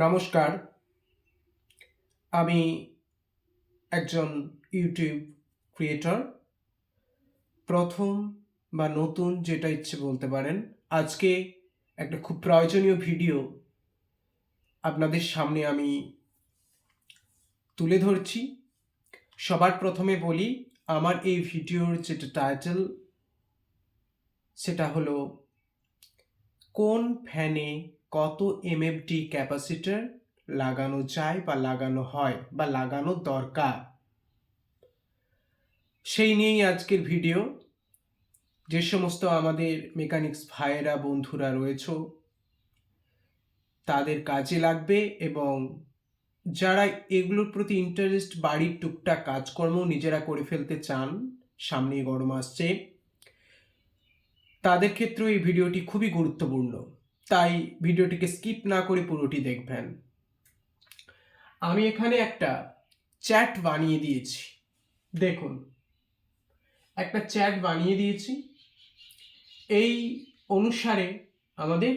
নমস্কার, আমি একজন ইউটিউব ক্রিয়েটর। প্রথম বা নতুন যেটা ইচ্ছে বলতে পারেন। আজকে একটা খুব প্রয়োজনীয় ভিডিও আপনাদের সামনে আমি তুলে ধরছি। সবার প্রথমে বলি, আমার এই ভিডিওর যেটা টাইটেল সেটা হলো কোন ফ্যানে কত এমএফটি ক্যাপাসিটর লাগানো যায় বা লাগানো হয় বা লাগানো দরকার, সেই নিয়েই আজকের ভিডিও। যে সমস্ত আমাদের মেকানিক্স ভাইয়েরা বন্ধুরা রয়েছে তাদের কাজে লাগবে, এবং যারা এগুলোর প্রতি ইন্টারেস্ট, বাড়ির টুকটাক কাজকর্ম নিজেরা করে ফেলতে চান, সামনে গরম আসছে, তাদের ক্ষেত্রেও এই ভিডিওটি খুবই গুরুত্বপূর্ণ। তাই ভিডিওটিকে স্কিপ না করে পুরোটি দেখবেন। আমি এখানে একটা চ্যাট বানিয়ে দিয়েছি, দেখুন একটা চ্যাট বানিয়ে দিয়েছি। এই অনুসারে আমাদের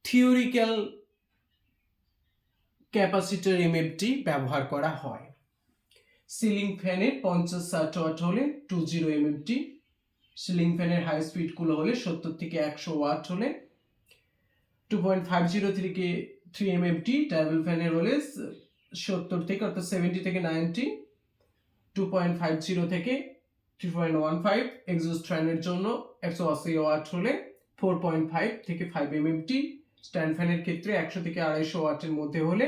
থিওরিক্যাল ক্যাপাসিটর এমএফটি ব্যবহার করা হয়। সিলিং ফ্যানের 50-60 ওয়াট হলে 20 এমএফটি, সিলিং ফ্যানের হাই স্পিডগুলো হলে 70 থেকে 100 ওয়াট হলে 2.50 থেকে 3 এমএফটি, টেবিল ফ্যানের হলে 70 থেকে অর্থাৎ 70 থেকে 90, 2.50 থেকে 3.15, এক্সস্ট ফ্যানের জন্য 180 ওয়াট হলে 4.5 থেকে 5 এমএফটি, স্ট্যান্ড ফ্যানের ক্ষেত্রে 100 থেকে 250 ওয়াটের মধ্যে হলে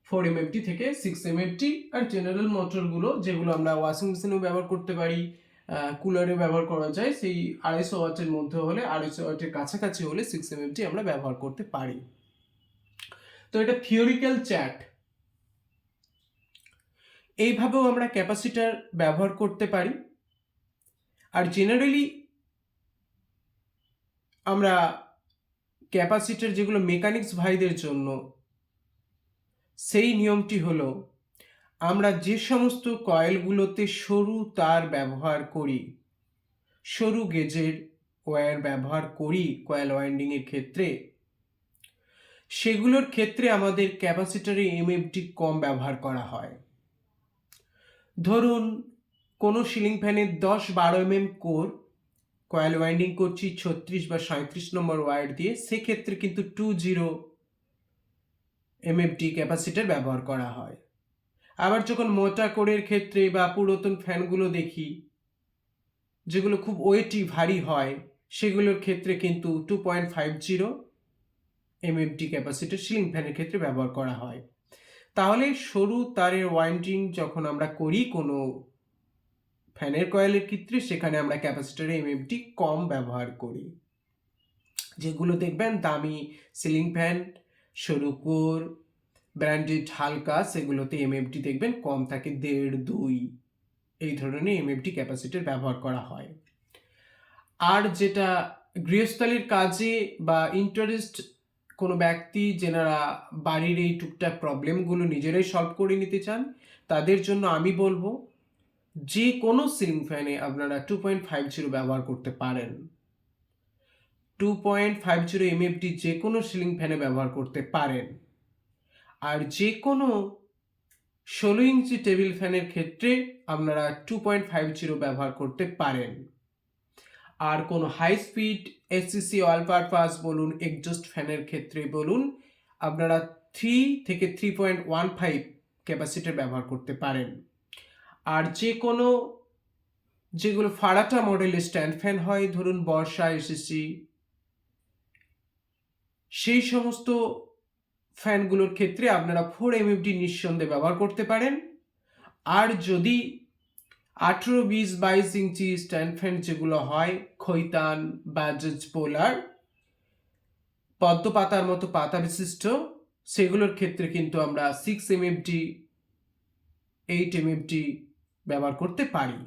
4 এমএফটি থেকে 6 এমএফটি। আর জেনারেল মোটরগুলো যেগুলো আমরা ওয়াশিং মেশিনেও ব্যবহার করতে পারি, কুলারে ব্যবহার করা যায়, সেই 250 ওয়াটের মধ্যে হলে, 250 ওয়াটের কাছাকাছি হলে 6 এমএফটি আমরা ব্যবহার করতে পারি। তো এটা থিওরিক্যাল চ্যাট। এইভাবেও আমরা ক্যাপাসিটর ব্যবহার করতে পারি। আর জেনারেলি আমরা ক্যাপাসিটর যেগুলো মেকানিক্স ভাইদের জন্য, সেই নিয়মটি হলো আমরা যে সমস্ত কয়েলগুলোতে সরু তার ব্যবহার করি, সরু গেজের ওয়্যার ব্যবহার করি কয়েল ওয়াইন্ডিংয়ের ক্ষেত্রে, সেগুলোর ক্ষেত্রে আমাদের ক্যাপাসিটরে এমএফটি কম ব্যবহার করা হয়। ধরুন কোনো সিলিং ফ্যানের 10-12 mm কোর কয়েল ওয়াইন্ডিং করছি 36 বা 37 নম্বর ওয়্যার দিয়ে, সেক্ষেত্রে কিন্তু 20 এমএফটি ক্যাপাসিটর ব্যবহার করা হয়। আবার যখন মোটা কোরের ক্ষেত্রে বা পুরাতন ফ্যানগুলো দেখি যেগুলো খুব ওয়েটি ভারী হয়, সেগুলোর ক্ষেত্রে কিন্তু 2.50 এমএফটি ক্যাপাসিটর সিলিং ফ্যানের ক্ষেত্রে ব্যবহার করা হয়। তাহলে সরু তারের ওয়াইন্ডিং যখন আমরা করি কোনো ফ্যানের কয়েলের ক্ষেত্রে, সেখানে আমরা ক্যাপাসিটরে এমএফটি কম ব্যবহার করি। যেগুলো দেখবেন দামি সিলিং ফ্যান, সরু কোর, ব্র্যান্ডেড হালকা, সেগুলোতে এমএফটি দেখবেন কম থাকে, 1.5-2 এই ধরনের এমএফটি ক্যাপাসিটর ব্যবহার করা হয়। আর যেটা গৃহস্থালির কাজে বা ইন্টারেস্ট কোনো ব্যক্তি যেনারা বাড়ির এই টুকটাক প্রবলেমগুলো নিজেরাই সলভ করে নিতে চান, তাদের জন্য আমি বলবো যে কোনো সিলিং ফ্যানে আপনারা 2.50 ব্যবহার করতে পারেন। 2.50 এমএফটি যে কোনো সিলিং ফ্যানে ব্যবহার করতে পারেন। আর যে কোনো 16 ইঞ্চি টেবিল ফ্যানের ক্ষেত্রে আপনারা 2.50 ব্যবহার করতে পারেন। আর কোনো high speed SCC all purpose বলুন, এক্সজস্ট ফ্যানের ক্ষেত্রে বলুন, আপনারা 3 থেকে 3.15 ক্যাপাসিটর ব্যবহার করতে পারেন। আর যে কোনো যেগুলো ফারাটা মডেলের স্ট্যান্ড ফ্যান হয়, ধরুন বর্ষা এসএসসি, সেই সমস্ত ফ্যানগুলোর ক্ষেত্রে আপনারা 4 এমএফটি নিঃসন্দেহে ব্যবহার করতে পারেন। আর যদি 18, 20, 22 ইঞ্চি স্ট্যান্ড ফ্যান যেগুলো হয়, খৈতান, বাজাজ পোলার, পদ্ম পাতার মতো পাতা বিশিষ্ট, সেগুলোর ক্ষেত্রে কিন্তু আমরা 6 এমএফটি, 8 এমএফটি ব্যবহার করতে পারি।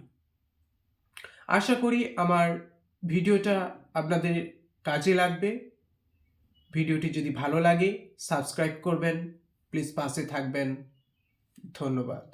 আশা করি আমার ভিডিওটা আপনাদের কাজে লাগবে। ভিডিওটি যদি ভালো লাগে সাবস্ক্রাইব করবেন, প্লিজ পাশে থাকবেন। ধন্যবাদ।